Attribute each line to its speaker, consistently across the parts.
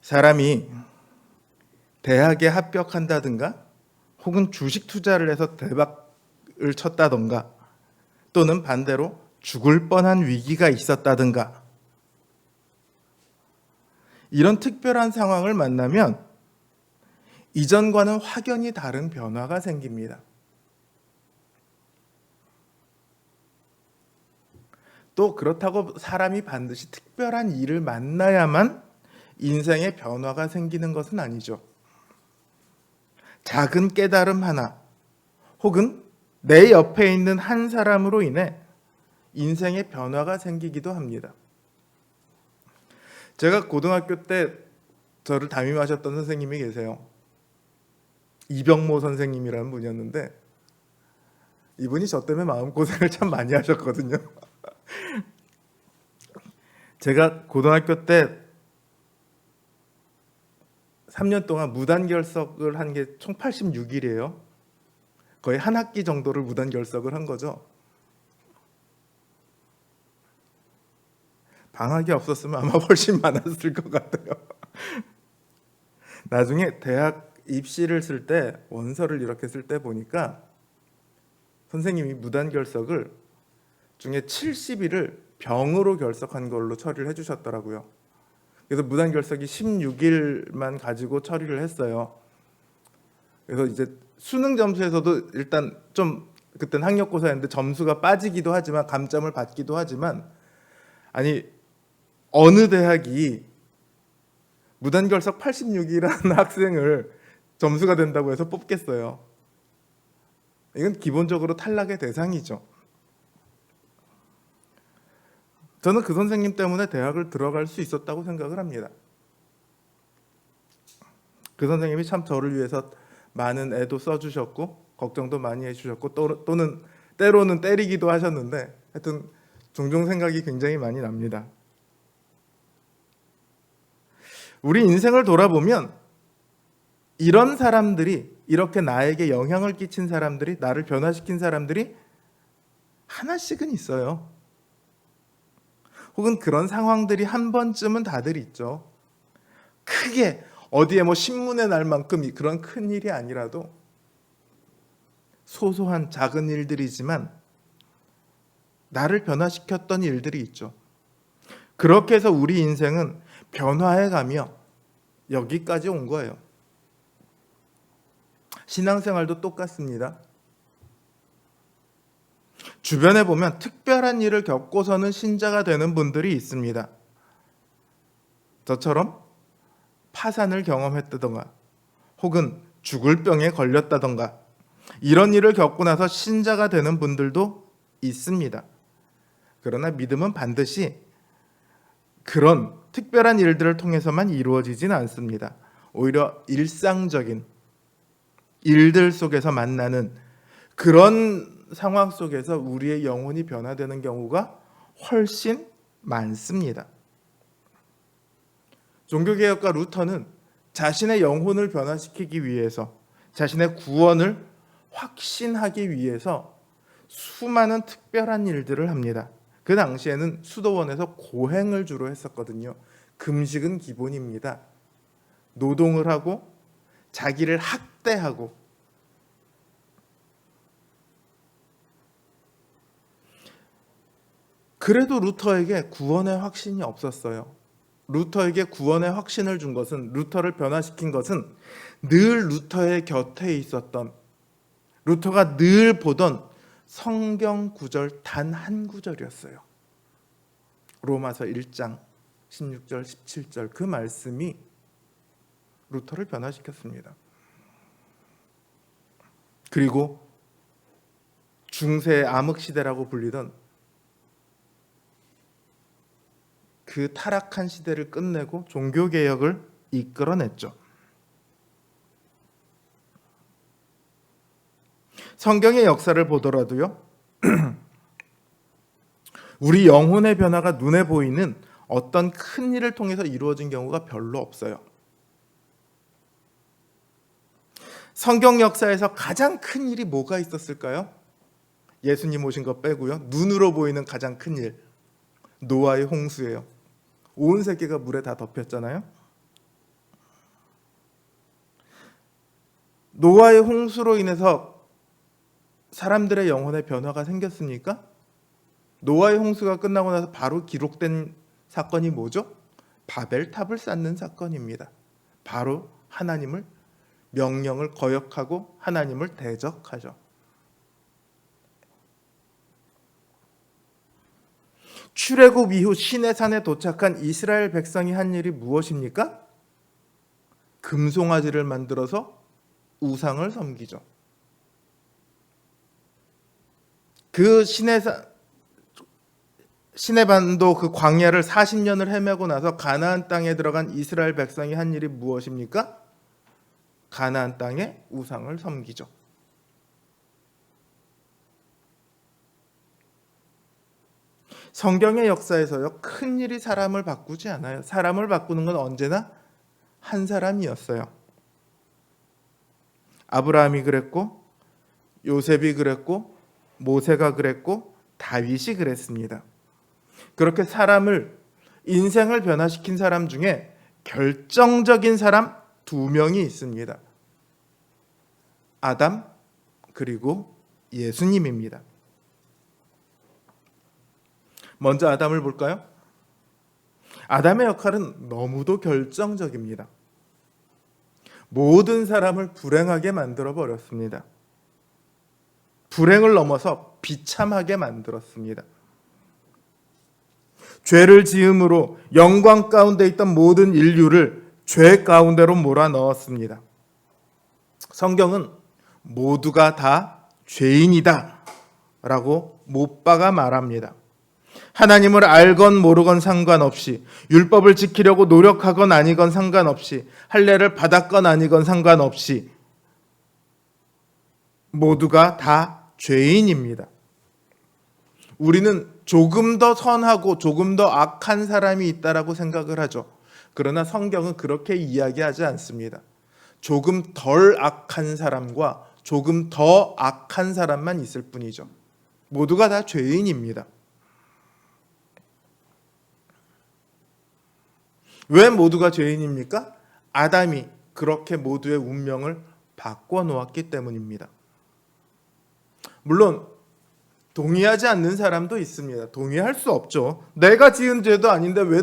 Speaker 1: 사람이 대학에 합격한다든가 혹은 주식 투자를 해서 대박을 쳤다든가 또는 반대로 죽을 뻔한 위기가 있었다든가 이런 특별한 상황을 만나면 이전과는 확연히 다른 변화가 생깁니다. 또 그렇다고 사람이 반드시 특별한 일을 만나야만 인생의 변화가 생기는 것은 아니죠. 작은 깨달음 하나 혹은 내 옆에 있는 한 사람으로 인해 인생의 변화가 생기기도 합니다. 제가 고등학교 때 저를 담임하셨던 선생님이 계세요. 이병모 선생님이라는 분이었는데 이분이 저 때문에 마음고생을 참 많이 하셨거든요. 제가 고등학교 때 3년 동안 무단결석을 한 게 총 86일이에요. 거의 한 학기 정도를 무단결석을 한 거죠. 방학이 없었으면 아마 훨씬 많았을 것 같아요. 나중에 대학 입시를 쓸 때 원서를 이렇게 쓸 때 보니까 선생님이 무단결석을 중에 70일을 병으로 결석한 걸로 처리를 해주셨더라고요. 그래서 무단결석이 16일만 가지고 처리를 했어요. 그래서 이제 수능 점수에서도 일단 좀 그땐 학력고사였는데 점수가 빠지기도 하지만 감점을 받기도 하지만 아니 어느 대학이 무단결석 86이라는 학생을 점수가 된다고 해서 뽑겠어요. 이건 기본적으로 탈락의 대상이죠. 저는 그 선생님 때문에 대학을 들어갈 수 있었다고 생각을 합니다. 그 선생님이 참 저를 위해서 많은 애도 써주셨고 걱정도 많이 해주셨고 또는 때로는 때리기도 하셨는데 하여튼 종종 생각이 굉장히 많이 납니다. 우리 인생을 돌아보면 이런 사람들이 이렇게 나에게 영향을 끼친 사람들이 나를 변화시킨 사람들이 하나씩은 있어요. 혹은 그런 상황들이 한 번쯤은 다들 있죠. 크게 어디에 뭐 신문에 날 만큼 그런 큰 일이 아니라도 소소한 작은 일들이지만 나를 변화시켰던 일들이 있죠. 그렇게 해서 우리 인생은 변화해 가며 여기까지 온 거예요. 신앙생활도 똑같습니다. 주변에 보면 특별한 일을 겪고서는 신자가 되는 분들이 있습니다. 저처럼 파산을 경험했다던가 혹은 죽을 병에 걸렸다던가 이런 일을 겪고 나서 신자가 되는 분들도 있습니다. 그러나 믿음은 반드시 그런 특별한 일들을 통해서만 이루어지진 않습니다. 오히려 일상적인 일들 속에서 만나는 그런 상황 속에서 우리의 영혼이 변화되는 경우가 훨씬 많습니다. 종교개혁가 루터는 자신의 영혼을 변화시키기 위해서 자신의 구원을 확신하기 위해서 수많은 특별한 일들을 합니다. 그 당시에는 수도원에서 고행을 주로 했었거든요. 금식은 기본입니다. 노동을 하고 자기를 학대하고 그래도 루터에게 구원의 확신이 없었어요. 루터에게 구원의 확신을 준 것은 루터를 변화시킨 것은 늘 루터의 곁에 있었던 루터가 늘 보던 성경 구절 단 한 구절이었어요. 로마서 1장 16절 17절 그 말씀이 루터를 변화시켰습니다. 그리고 중세 암흑시대라고 불리던 그 타락한 시대를 끝내고 종교개혁을 이끌어냈죠. 성경의 역사를 보더라도요. 우리 영혼의 변화가 눈에 보이는 어떤 큰 일을 통해서 이루어진 경우가 별로 없어요. 성경 역사에서 가장 큰 일이 뭐가 있었을까요? 예수님 오신 것 빼고요. 눈으로 보이는 가장 큰 일. 노아의 홍수예요. 온 세계가 물에 다 덮였잖아요. 노아의 홍수로 인해서 사람들의 영혼에 변화가 생겼습니까? 노아의 홍수가 끝나고 나서 바로 기록된 사건이 뭐죠? 바벨탑을 쌓는 사건입니다. 바로 하나님을 명령을 거역하고 하나님을 대적하죠. 출애굽 이후 시내산에 도착한 이스라엘 백성이 한 일이 무엇입니까? 금송아지를 만들어서 우상을 섬기죠. 그 시내반도 그 광야를 40년을 헤매고 나서 가나안 땅에 들어간 이스라엘 백성이 한 일이 무엇입니까? 가나안 땅에 우상을 섬기죠. 성경의 역사에서요, 큰 일이 사람을 바꾸지 않아요. 사람을 바꾸는 건 언제나 한 사람이었어요. 아브라함이 그랬고, 요셉이 그랬고, 모세가 그랬고, 다윗이 그랬습니다. 그렇게 인생을 변화시킨 사람 중에 결정적인 사람 2명이 있습니다. 아담 그리고 예수님입니다. 먼저 아담을 볼까요? 아담의 역할은 너무도 결정적입니다. 모든 사람을 불행하게 만들어 버렸습니다. 불행을 넘어서 비참하게 만들었습니다. 죄를 지음으로 영광 가운데 있던 모든 인류를 죄 가운데로 몰아넣었습니다. 성경은 모두가 다 죄인이다 라고 못 박아 말합니다. 하나님을 알건 모르건 상관없이, 율법을 지키려고 노력하건 아니건 상관없이, 할례를 받았건 아니건 상관없이 모두가 다 죄인입니다. 우리는 조금 더 선하고 조금 더 악한 사람이 있다라고 생각을 하죠. 그러나 성경은 그렇게 이야기하지 않습니다. 조금 덜 악한 사람과 조금 더 악한 사람만 있을 뿐이죠. 모두가 다 죄인입니다. 왜 모두가 죄인입니까? 아담이 그렇게 모두의 운명을 바꿔 놓았기 때문입니다. 물론 동의하지 않는 사람도 있습니다. 동의할 수 없죠. 내가 지은 죄도 아닌데 왜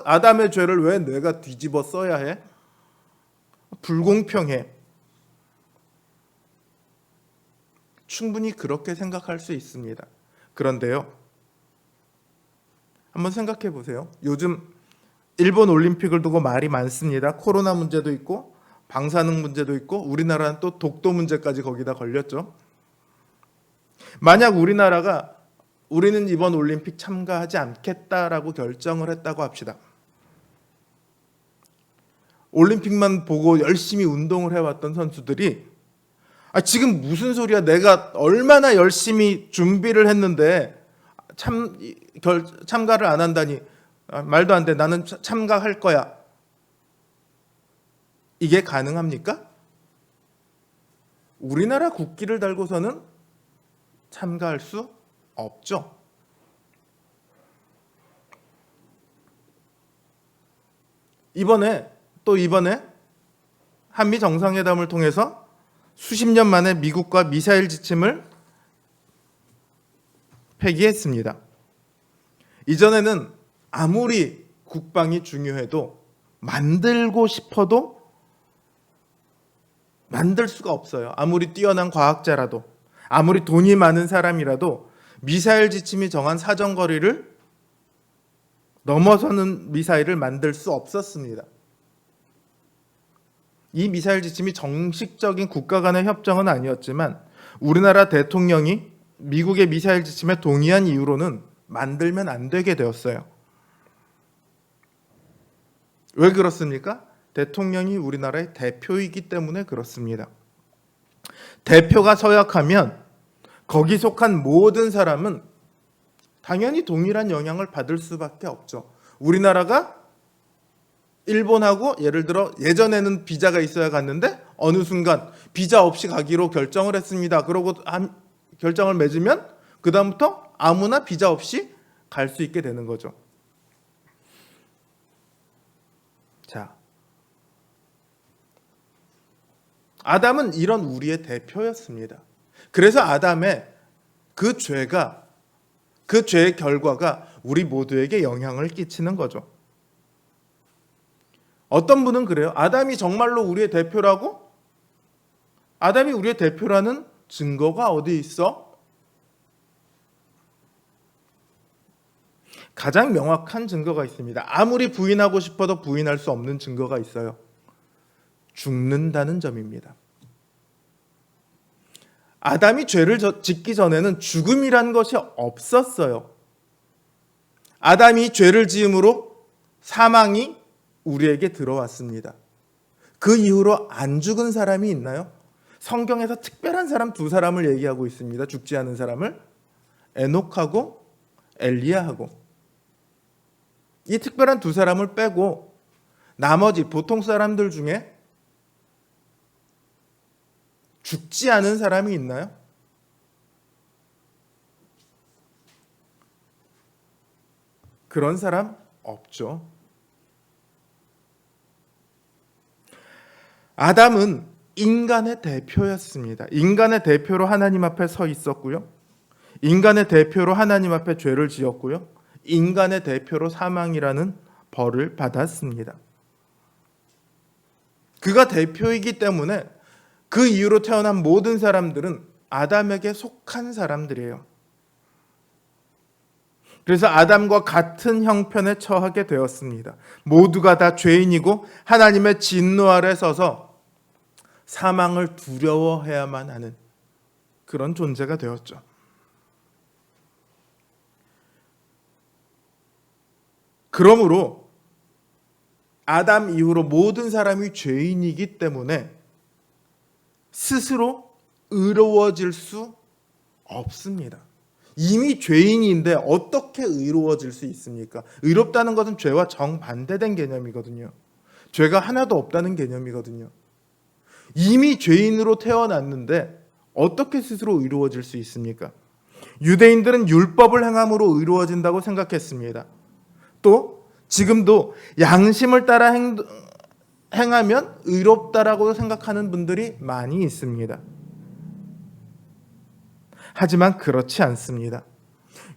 Speaker 1: 아담의 죄를 왜 내가 뒤집어 써야 해? 불공평해. 충분히 그렇게 생각할 수 있습니다. 그런데요, 한번 생각해 보세요. 요즘 일본 올림픽을 두고 말이 많습니다. 코로나 문제도 있고 방사능 문제도 있고 우리나라는 또 독도 문제까지 거기다 걸렸죠. 만약 우리는 이번 올림픽 참가하지 않겠다라고 결정을 했다고 합시다. 올림픽만 보고 열심히 운동을 해왔던 선수들이 지금 무슨 소리야, 내가 얼마나 열심히 준비를 했는데 참가를 안 한다니, 말도 안 돼, 나는 참가할 거야. 이게 가능합니까? 우리나라 국기를 달고서는 참가할 수 없죠. 이번에 한미 정상회담을 통해서 수십 년 만에 미국과 미사일 지침을 폐기했습니다. 이전에는 아무리 국방이 중요해도 만들고 싶어도 만들 수가 없어요. 아무리 뛰어난 과학자라도, 아무리 돈이 많은 사람이라도 미사일 지침이 정한 사정거리를 넘어서는 미사일을 만들 수 없었습니다. 이 미사일 지침이 정식적인 국가 간의 협정은 아니었지만 우리나라 대통령이 미국의 미사일 지침에 동의한 이후로는 만들면 안 되게 되었어요. 왜 그렇습니까? 대통령이 우리나라의 대표이기 때문에 그렇습니다. 대표가 서약하면 거기 속한 모든 사람은 당연히 동일한 영향을 받을 수밖에 없죠. 우리나라가 일본하고 예를 들어 예전에는 비자가 있어야 갔는데 어느 순간 비자 없이 가기로 결정을 했습니다. 그러고 결정을 맺으면 그다음부터 아무나 비자 없이 갈 수 있게 되는 거죠. 자, 아담은 이런 우리의 대표였습니다. 그래서 아담의 그 죄가, 그 죄의 결과가 우리 모두에게 영향을 끼치는 거죠. 어떤 분은 그래요. 아담이 정말로 우리의 대표라고? 아담이 우리의 대표라는 증거가 어디 있어? 가장 명확한 증거가 있습니다. 아무리 부인하고 싶어도 부인할 수 없는 증거가 있어요. 죽는다는 점입니다. 아담이 죄를 짓기 전에는 죽음이란 것이 없었어요. 아담이 죄를 지음으로 사망이 우리에게 들어왔습니다. 그 이후로 안 죽은 사람이 있나요? 성경에서 특별한 사람 두 사람을 얘기하고 있습니다. 죽지 않은 사람을. 에녹하고 엘리야하고. 이 특별한 두 사람을 빼고 나머지 보통 사람들 중에 죽지 않은 사람이 있나요? 그런 사람 없죠. 아담은 인간의 대표였습니다. 인간의 대표로 하나님 앞에 서 있었고요. 인간의 대표로 하나님 앞에 죄를 지었고요. 인간의 대표로 사망이라는 벌을 받았습니다. 그가 대표이기 때문에 그 이후로 태어난 모든 사람들은 아담에게 속한 사람들이에요. 그래서 아담과 같은 형편에 처하게 되었습니다. 모두가 다 죄인이고 하나님의 진노 아래 서서 사망을 두려워해야만 하는 그런 존재가 되었죠. 그러므로 아담 이후로 모든 사람이 죄인이기 때문에 스스로 의로워질 수 없습니다. 이미 죄인인데 어떻게 의로워질 수 있습니까? 의롭다는 것은 죄와 정반대된 개념이거든요. 죄가 하나도 없다는 개념이거든요. 이미 죄인으로 태어났는데 어떻게 스스로 의로워질 수 있습니까? 유대인들은 율법을 행함으로 의로워진다고 생각했습니다. 또 지금도 양심을 따라 행하면 의롭다라고 생각하는 분들이 많이 있습니다. 하지만 그렇지 않습니다.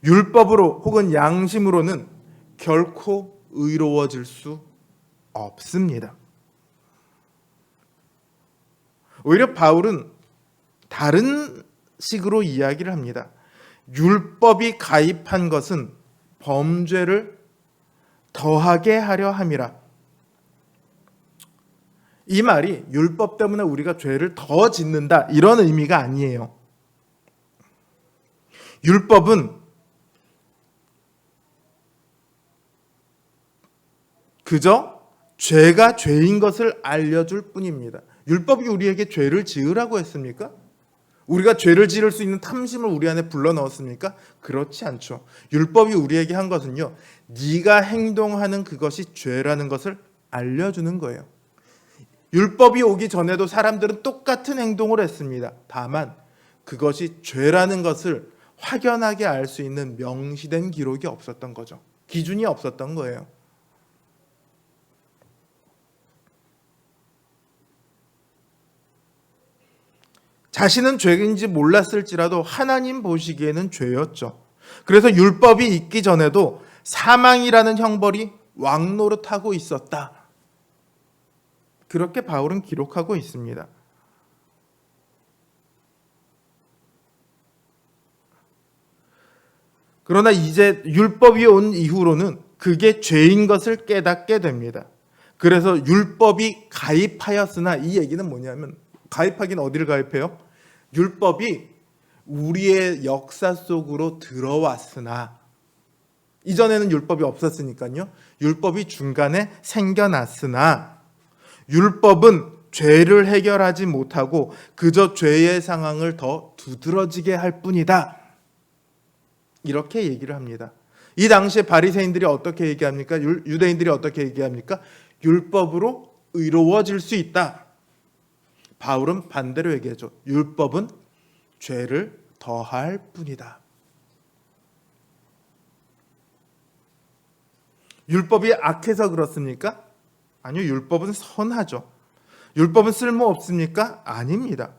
Speaker 1: 율법으로 혹은 양심으로는 결코 의로워질 수 없습니다. 오히려 바울은 다른 식으로 이야기를 합니다. 율법이 가입한 것은 범죄를 더하게 하려 함이라. 이 말이 율법 때문에 우리가 죄를 더 짓는다 이런 의미가 아니에요. 율법은 그저 죄가 죄인 것을 알려줄 뿐입니다. 율법이 우리에게 죄를 지으라고 했습니까? 우리가 죄를 지을 수 있는 탐심을 우리 안에 불러넣었습니까? 그렇지 않죠. 율법이 우리에게 한 것은요, 네가 행동하는 그것이 죄라는 것을 알려주는 거예요. 율법이 오기 전에도 사람들은 똑같은 행동을 했습니다. 다만 그것이 죄라는 것을 확연하게 알 수 있는 명시된 기록이 없었던 거죠. 기준이 없었던 거예요. 자신은 죄인지 몰랐을지라도 하나님 보시기에는 죄였죠. 그래서 율법이 있기 전에도 사망이라는 형벌이 왕노릇하고 있었다. 그렇게 바울은 기록하고 있습니다. 그러나 이제 율법이 온 이후로는 그게 죄인 것을 깨닫게 됩니다. 그래서 율법이 가입하였으나, 이 얘기는 뭐냐면, 가입하긴 어디를 가입해요? 율법이 우리의 역사 속으로 들어왔으나, 이전에는 율법이 없었으니까요. 율법이 중간에 생겨났으나 율법은 죄를 해결하지 못하고 그저 죄의 상황을 더 두드러지게 할 뿐이다. 이렇게 얘기를 합니다. 이 당시에 바리새인들이 어떻게 얘기합니까? 유대인들이 어떻게 얘기합니까? 율법으로 의로워질 수 있다. 바울은 반대로 얘기하죠. 율법은 죄를 더할 뿐이다. 율법이 악해서 그렇습니까? 아니요, 율법은 선하죠. 율법은 쓸모 없습니까? 아닙니다.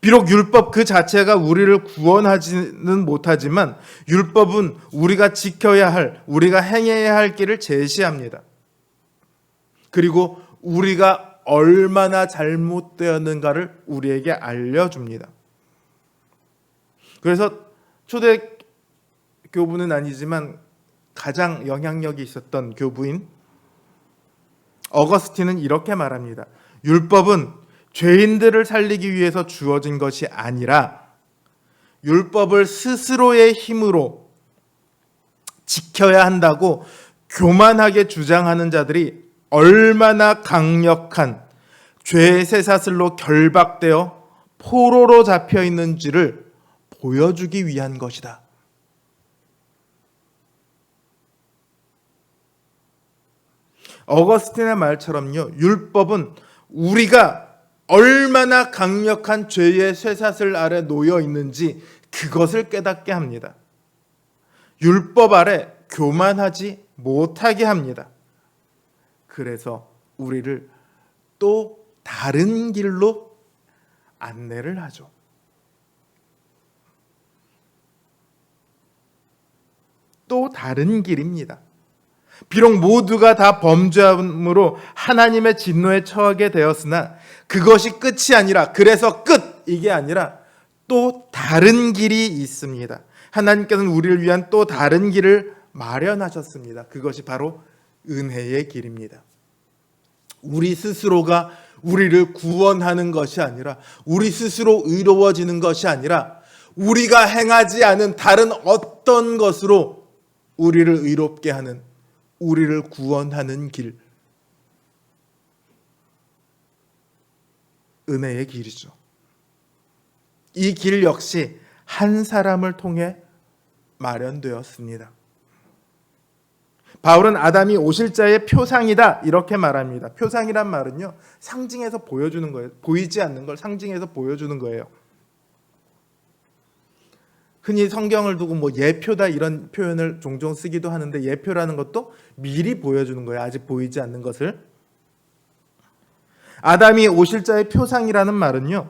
Speaker 1: 비록 율법 그 자체가 우리를 구원하지는 못하지만 율법은 우리가 지켜야 할, 우리가 행해야 할 길을 제시합니다. 그리고 우리가 얼마나 잘못되었는가를 우리에게 알려줍니다. 그래서 초대 교부는 아니지만 가장 영향력이 있었던 교부인 어거스틴은 이렇게 말합니다. 율법은 죄인들을 살리기 위해서 주어진 것이 아니라 율법을 스스로의 힘으로 지켜야 한다고 교만하게 주장하는 자들이 얼마나 강력한 죄의 쇠사슬로 결박되어 포로로 잡혀 있는지를 보여주기 위한 것이다. 어거스틴의 말처럼요, 율법은 우리가 얼마나 강력한 죄의 쇠사슬 아래 놓여 있는지 그것을 깨닫게 합니다. 율법 아래 교만하지 못하게 합니다. 그래서 우리를 또 다른 길로 안내를 하죠. 또 다른 길입니다. 비록 모두가 다 범죄함으로 하나님의 진노에 처하게 되었으나 그것이 끝이 아니라, 그래서 끝! 이게 아니라 또 다른 길이 있습니다. 하나님께서는 우리를 위한 또 다른 길을 마련하셨습니다. 그것이 바로 은혜의 길입니다. 우리 스스로가 우리를 구원하는 것이 아니라, 우리 스스로 의로워지는 것이 아니라 우리가 행하지 않은 다른 어떤 것으로 우리를 의롭게 하는, 우리를 구원하는 길, 은혜의 길이죠. 이 길 역시 한 사람을 통해 마련되었습니다. 바울은 아담이 오실 자의 표상이다 이렇게 말합니다. 표상이란 말은요, 상징해서 보여주는 거예요. 보이지 않는 걸 상징해서 보여주는 거예요. 흔히 성경을 두고 예표다 이런 표현을 종종 쓰기도 하는데, 예표라는 것도 미리 보여주는 거예요. 아직 보이지 않는 것을. 아담이 오실 자의 표상이라는 말은요,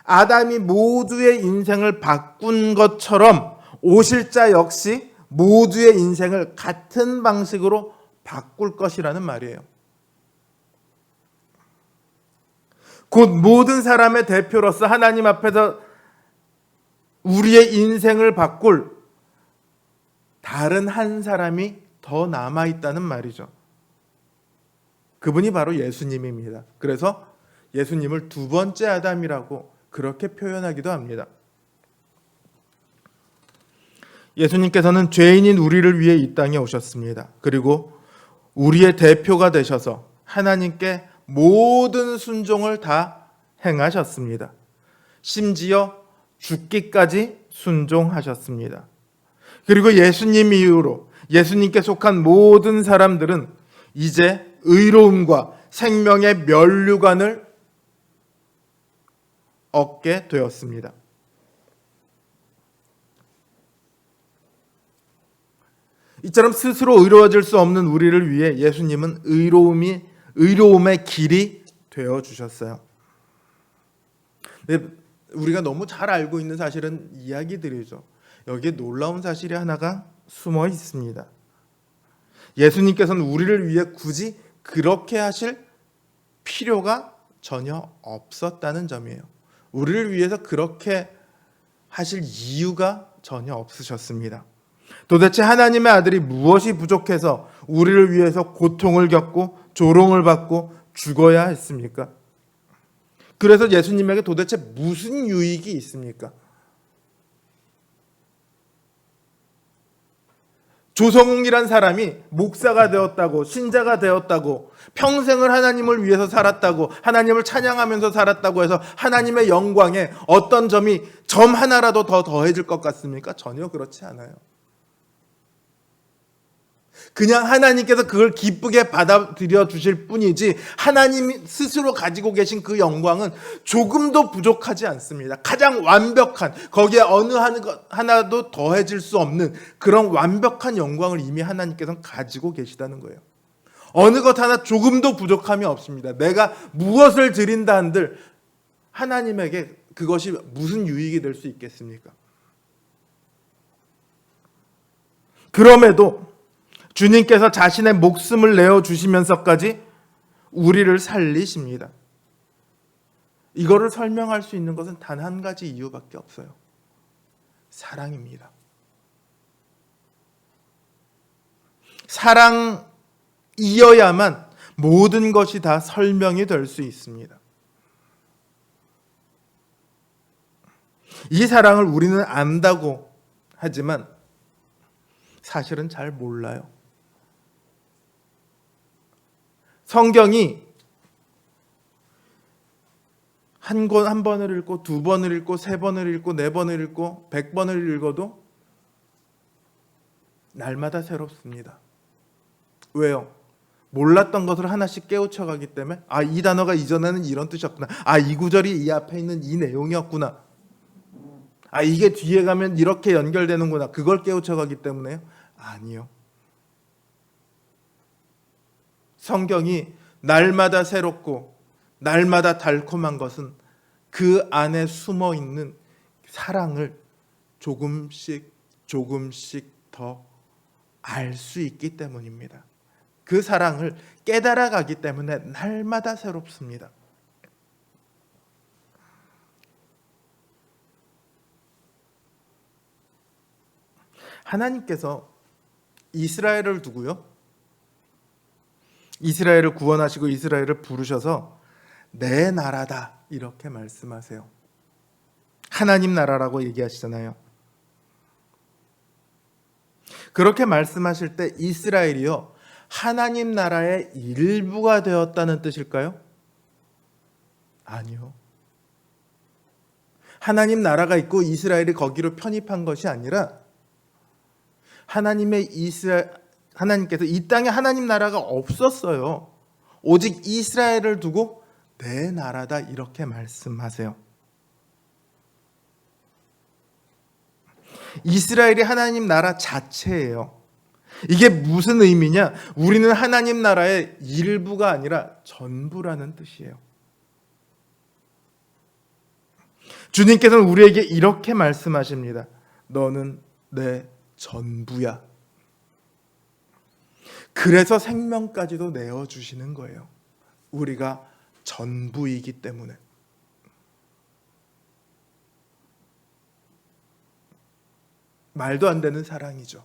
Speaker 1: 아담이 모두의 인생을 바꾼 것처럼 오실 자 역시 모두의 인생을 같은 방식으로 바꿀 것이라는 말이에요. 곧 모든 사람의 대표로서 하나님 앞에서 우리의 인생을 바꿀 다른 한 사람이 더 남아있다는 말이죠. 그분이 바로 예수님입니다. 그래서 예수님을 두 번째 아담이라고 그렇게 표현하기도 합니다. 예수님께서는 죄인인 우리를 위해 이 땅에 오셨습니다. 그리고 우리의 대표가 되셔서 하나님께 모든 순종을 다 행하셨습니다. 심지어 죽기까지 순종하셨습니다. 그리고 예수님 이후로 예수님께 속한 모든 사람들은 이제 의로움과 생명의 면류관을 얻게 되었습니다. 이처럼 스스로 의로워질 수 없는 우리를 위해 예수님은 의로움의 길이 되어 주셨어요. 우리가 너무 잘 알고 있는 사실은 이야기들이죠. 여기에 놀라운 사실이 하나가 숨어 있습니다. 예수님께서는 우리를 위해 굳이 그렇게 하실 필요가 전혀 없었다는 점이에요. 우리를 위해서 그렇게 하실 이유가 전혀 없으셨습니다. 도대체 하나님의 아들이 무엇이 부족해서 우리를 위해서 고통을 겪고 조롱을 받고 죽어야 했습니까? 그래서 예수님에게 도대체 무슨 유익이 있습니까? 조성웅이란 사람이 목사가 되었다고, 신자가 되었다고, 평생을 하나님을 위해서 살았다고, 하나님을 찬양하면서 살았다고 해서 하나님의 영광에 어떤 점이 점 하나라도 더 더해질 것 같습니까? 전혀 그렇지 않아요. 그냥 하나님께서 그걸 기쁘게 받아들여 주실 뿐이지 하나님 스스로 가지고 계신 그 영광은 조금도 부족하지 않습니다. 가장 완벽한, 거기에 어느 하나도 더해질 수 없는 그런 완벽한 영광을 이미 하나님께서는 가지고 계시다는 거예요. 어느 것 하나 조금도 부족함이 없습니다. 내가 무엇을 드린다 한들 하나님에게 그것이 무슨 유익이 될 수 있겠습니까? 그럼에도 주님께서 자신의 목숨을 내어주시면서까지 우리를 살리십니다. 이거를 설명할 수 있는 것은 단 한 가지 이유밖에 없어요. 사랑입니다. 사랑이어야만 모든 것이 다 설명이 될 수 있습니다. 이 사랑을 우리는 안다고 하지만 사실은 잘 몰라요. 성경이 한 번을 읽고 두 번을 읽고 세 번을 읽고 네 번을 읽고 100번을 읽어도 날마다 새롭습니다. 왜요? 몰랐던 것을 하나씩 깨우쳐가기 때문에 이 단어가 이전에는 이런 뜻이었구나. 이 구절이 이 앞에 있는 이 내용이었구나. 이게 뒤에 가면 이렇게 연결되는구나. 그걸 깨우쳐가기 때문에요? 아니요. 성경이 날마다 새롭고 날마다 달콤한 것은 그 안에 숨어있는 사랑을 조금씩 더 알 수 있기 때문입니다. 그 사랑을 깨달아가기 때문에 날마다 새롭습니다. 하나님께서 이스라엘을 두고요, 이스라엘을 구원하시고 이스라엘을 부르셔서 내 나라다 이렇게 말씀하세요. 하나님 나라라고 얘기하시잖아요. 그렇게 말씀하실 때 이스라엘이요, 하나님 나라의 일부가 되었다는 뜻일까요? 아니요. 하나님 나라가 있고 이스라엘이 거기로 편입한 것이 아니라 하나님께서 이 땅에 하나님 나라가 없었어요. 오직 이스라엘을 두고 내 나라다 이렇게 말씀하세요. 이스라엘이 하나님 나라 자체예요. 이게 무슨 의미냐? 우리는 하나님 나라의 일부가 아니라 전부라는 뜻이에요. 주님께서는 우리에게 이렇게 말씀하십니다. 너는 내 전부야. 그래서 생명까지도 내어주시는 거예요. 우리가 전부이기 때문에. 말도 안 되는 사랑이죠.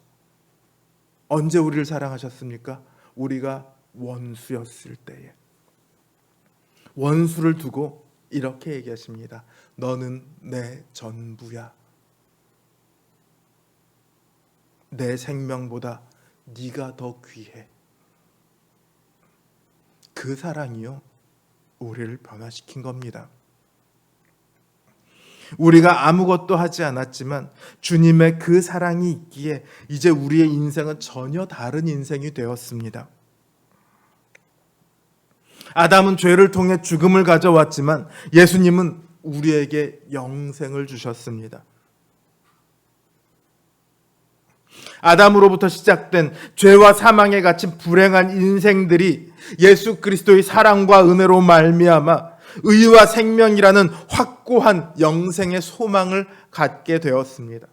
Speaker 1: 언제 우리를 사랑하셨습니까? 우리가 원수였을 때에. 원수를 두고 이렇게 얘기하십니다. 너는 내 전부야. 내 생명보다 네가 더 귀해. 그 사랑이요, 우리를 변화시킨 겁니다. 우리가 아무것도 하지 않았지만 주님의 그 사랑이 있기에 이제 우리의 인생은 전혀 다른 인생이 되었습니다. 아담은 죄를 통해 죽음을 가져왔지만 예수님은 우리에게 영생을 주셨습니다. 아담으로부터 시작된 죄와 사망에 갇힌 불행한 인생들이 예수 그리스도의 사랑과 은혜로 말미암아 의와 생명이라는 확고한 영생의 소망을 갖게 되었습니다.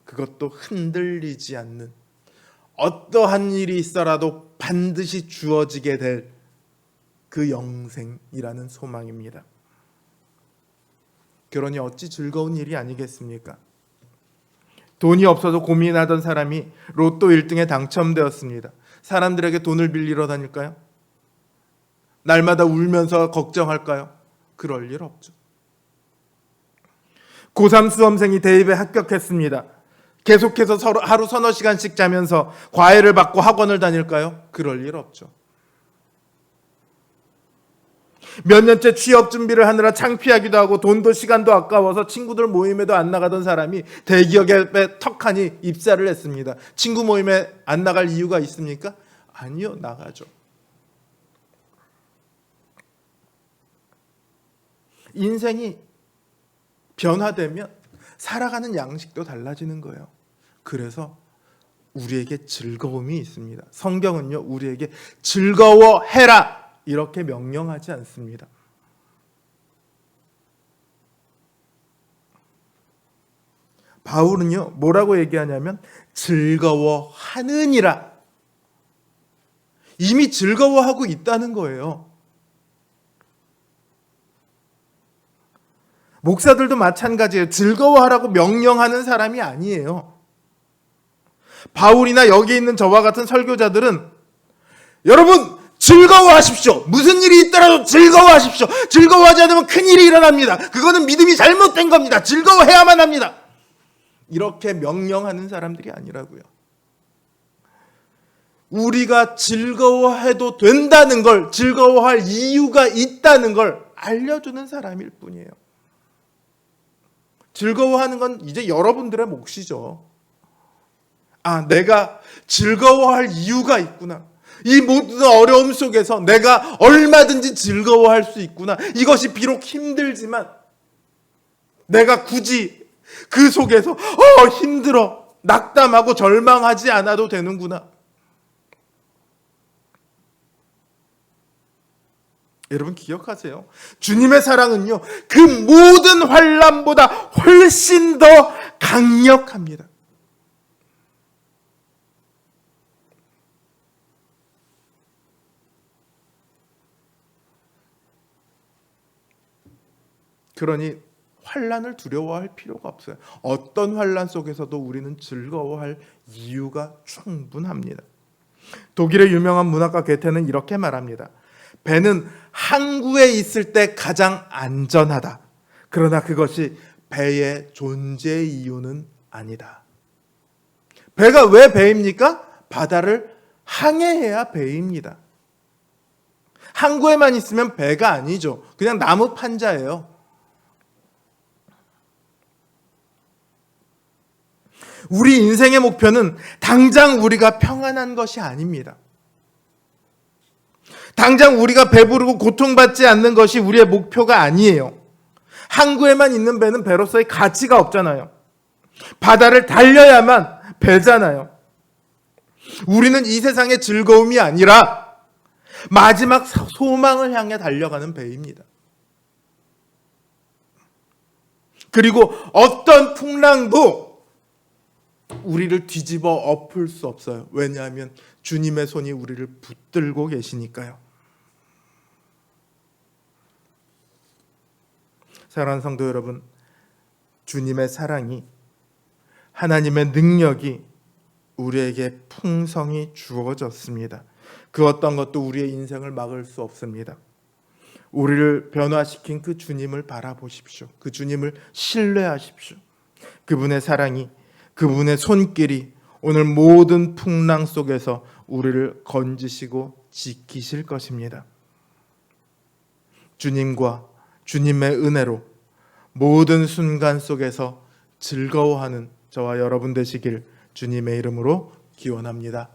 Speaker 1: 그것도 흔들리지 않는, 어떠한 일이 있어라도 반드시 주어지게 될 그 영생이라는 소망입니다. 그러니 어찌 즐거운 일이 아니겠습니까? 돈이 없어서 고민하던 사람이 로또 1등에 당첨되었습니다. 사람들에게 돈을 빌리러 다닐까요? 날마다 울면서 걱정할까요? 그럴 일 없죠. 고3 수험생이 대입에 합격했습니다. 계속해서 하루 서너 시간씩 자면서 과외를 받고 학원을 다닐까요? 그럴 일 없죠. 몇 년째 취업 준비를 하느라 창피하기도 하고 돈도 시간도 아까워서 친구들 모임에도 안 나가던 사람이 대기업에 턱하니 입사를 했습니다. 친구 모임에 안 나갈 이유가 있습니까? 아니요, 나가죠. 인생이 변화되면 살아가는 양식도 달라지는 거예요. 그래서 우리에게 즐거움이 있습니다. 성경은요, 우리에게 즐거워해라 이렇게 명령하지 않습니다. 바울은요, 뭐라고 얘기하냐면 즐거워하느니라. 이미 즐거워하고 있다는 거예요. 목사들도 마찬가지예요. 즐거워하라고 명령하는 사람이 아니에요. 바울이나 여기 있는 저와 같은 설교자들은 여러분 즐거워하십시오. 무슨 일이 있더라도 즐거워하십시오. 즐거워하지 않으면 큰일이 일어납니다. 그거는 믿음이 잘못된 겁니다. 즐거워해야만 합니다. 이렇게 명령하는 사람들이 아니라고요. 우리가 즐거워해도 된다는 걸, 즐거워할 이유가 있다는 걸 알려주는 사람일 뿐이에요. 즐거워하는 건 이제 여러분들의 몫이죠. 아, 내가 즐거워할 이유가 있구나. 이 모든 어려움 속에서 내가 얼마든지 즐거워할 수 있구나. 이것이 비록 힘들지만 내가 굳이 그 속에서 힘들어, 낙담하고 절망하지 않아도 되는구나. 여러분 기억하세요. 주님의 사랑은요, 그 모든 환난보다 훨씬 더 강력합니다. 그러니 환난을 두려워할 필요가 없어요. 어떤 환난 속에서도 우리는 즐거워할 이유가 충분합니다. 독일의 유명한 문학가 게테는 이렇게 말합니다. 배는 항구에 있을 때 가장 안전하다. 그러나 그것이 배의 존재 이유는 아니다. 배가 왜 배입니까? 바다를 항해해야 배입니다. 항구에만 있으면 배가 아니죠. 그냥 나무 판자예요. 우리 인생의 목표는 당장 우리가 평안한 것이 아닙니다. 당장 우리가 배부르고 고통받지 않는 것이 우리의 목표가 아니에요. 항구에만 있는 배는 배로서의 가치가 없잖아요. 바다를 달려야만 배잖아요. 우리는 이 세상의 즐거움이 아니라 마지막 소망을 향해 달려가는 배입니다. 그리고 어떤 풍랑도 우리를 뒤집어 엎을 수 없어요. 왜냐하면 주님의 손이 우리를 붙들고 계시니까요. 사랑하는 성도 여러분, 주님의 사랑이, 하나님의 능력이 우리에게 풍성히 주어졌습니다. 그 어떤 것도 우리의 인생을 막을 수 없습니다. 우리를 변화시킨 그 주님을 바라보십시오. 그 주님을 신뢰하십시오. 그분의 사랑이, 그분의 손길이 오늘 모든 풍랑 속에서 우리를 건지시고 지키실 것입니다. 주님과 주님의 은혜로 모든 순간 속에서 즐거워하는 저와 여러분 되시길 주님의 이름으로 기원합니다.